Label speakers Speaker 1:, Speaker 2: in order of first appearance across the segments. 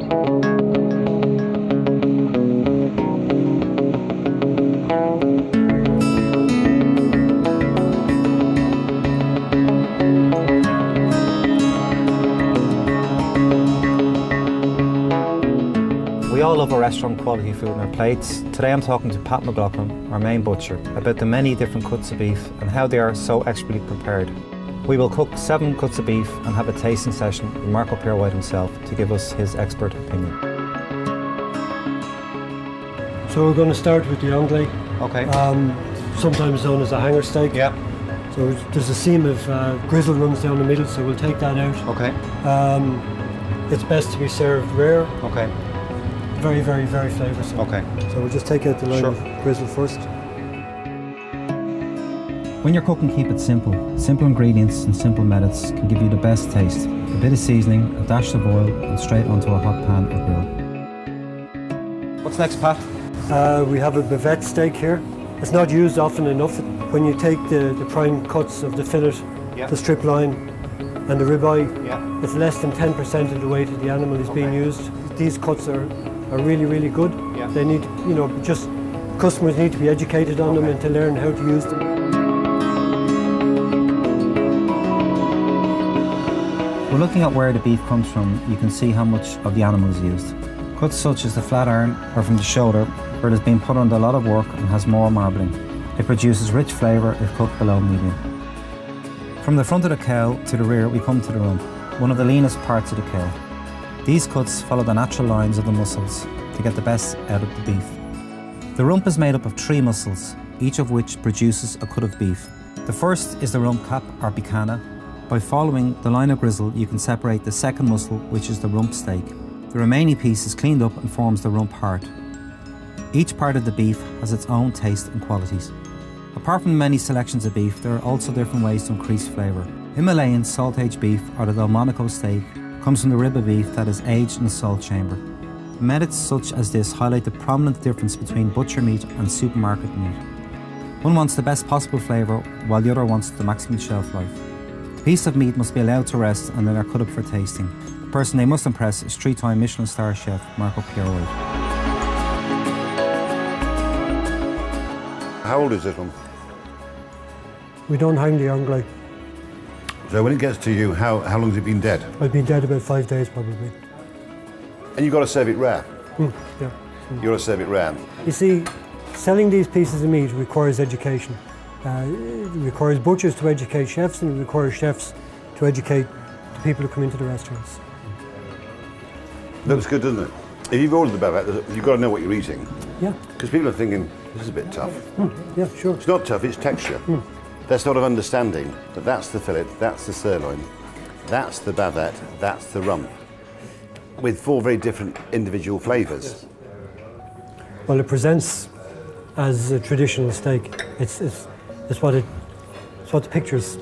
Speaker 1: We all love a restaurant quality food in our plates. Today I'm talking to Pat McLaughlin, our main butcher, about the many different cuts of beef and how they are so expertly prepared. We will cook 7 cuts of beef and have a tasting session with Pierre himself to give us his expert opinion.
Speaker 2: So we're going to start with the anglais.
Speaker 1: Okay.
Speaker 2: Sometimes known as a hanger steak.
Speaker 1: Yeah.
Speaker 2: So there's a seam of grizzle runs down the middle, so we'll take that out.
Speaker 1: Okay.
Speaker 2: It's best to be served rare.
Speaker 1: Okay.
Speaker 2: Very, very, very flavoursome.
Speaker 1: Okay.
Speaker 2: So we'll just take out the line of grizzle first.
Speaker 1: When you're cooking, keep it simple. Simple ingredients and simple methods can give you the best taste. A bit of seasoning, a dash of oil, and straight onto a hot pan or grill. What's next, Pat?
Speaker 2: We have a bavette steak here. It's not used often enough. When you take the prime cuts of the fillet, the strip loin, and the ribeye, it's less than 10% of the weight of the animal is being used. These cuts are really, really good. They need, just customers need to be educated on them and to learn how to use them.
Speaker 1: We're looking at where the beef comes from. You can see how much of the animal is used. Cuts such as the flat iron or from the shoulder, where it has been put under a lot of work and has more marbling. It produces rich flavour if cooked below medium. From the front of the cow to the rear, we come to the rump, one of the leanest parts of the cow. These cuts follow the natural lines of the muscles to get the best out of the beef. The rump is made up of 3 muscles, each of which produces a cut of beef. The first is the rump cap or bicana. By following the line of grizzle, you can separate the second muscle, which is the rump steak. The remaining piece is cleaned up and forms the rump heart. Each part of the beef has its own taste and qualities. Apart from many selections of beef, there are also different ways to increase flavour. Himalayan salt-aged beef, or the Delmonico steak, comes from the rib of beef that is aged in a salt chamber. Methods such as this highlight the prominent difference between butcher meat and supermarket meat. One wants the best possible flavour, while the other wants the maximum shelf life. A piece of meat must be allowed to rest and then are cut up for tasting. The person they must impress is 3-time Michelin star chef Pierre.
Speaker 3: How old is this one?
Speaker 2: We don't hang the anglais.
Speaker 3: So when it gets to you, how long has it been dead?
Speaker 2: I've been dead about 5 days probably.
Speaker 3: And you've got to serve it rare?
Speaker 2: Yeah.
Speaker 3: You've got to serve it rare.
Speaker 2: You see, selling these pieces of meat requires education. It requires butchers to educate chefs, and it requires chefs to educate the people who come into the restaurants.
Speaker 3: Looks good, doesn't it? If you've ordered the bavette, you've got to know what you're eating.
Speaker 2: Yeah.
Speaker 3: Because people are thinking, this is a bit tough.
Speaker 2: Yeah, sure.
Speaker 3: It's not tough, it's texture. That sort of understanding that that's the fillet, that's the sirloin, that's the bavette, that's the rump, with 4 very different individual flavours.
Speaker 2: Well, it presents as a traditional steak. It's what the pictures,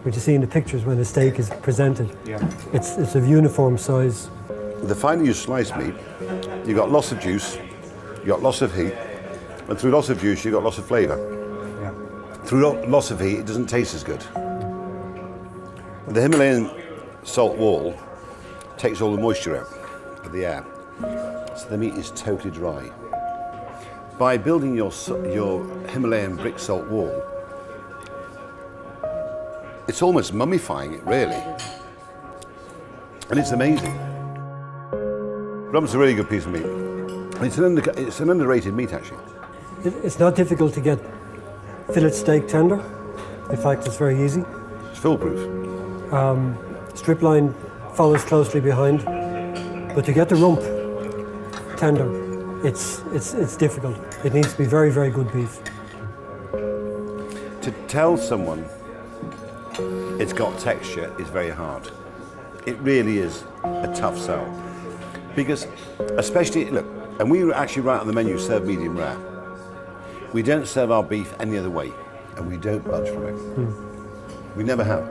Speaker 2: what you see in the pictures when a steak is presented.
Speaker 1: Yeah.
Speaker 2: It's of uniform size.
Speaker 3: The finer you slice meat, you've got loss of juice, you've got loss of heat, and through loss of juice, you've got loss of flavour. Through loss of heat, it doesn't taste as good. The Himalayan salt wall takes all the moisture out of the air, so the meat is totally dry. By building your Himalayan brick salt wall, it's almost mummifying it, really. And it's amazing. Rump's a really good piece of meat. It's an underrated meat, actually.
Speaker 2: It's not difficult to get fillet steak tender. In fact, it's very easy.
Speaker 3: It's foolproof.
Speaker 2: Strip line follows closely behind, but to get the rump tender, it's difficult. It needs to be very, very good beef.
Speaker 3: To tell someone it's got texture is very hard. It really is a tough sell. Because, especially, look, and we actually write on the menu, serve medium rare. We don't serve our beef any other way, and we don't budge from it. We never have.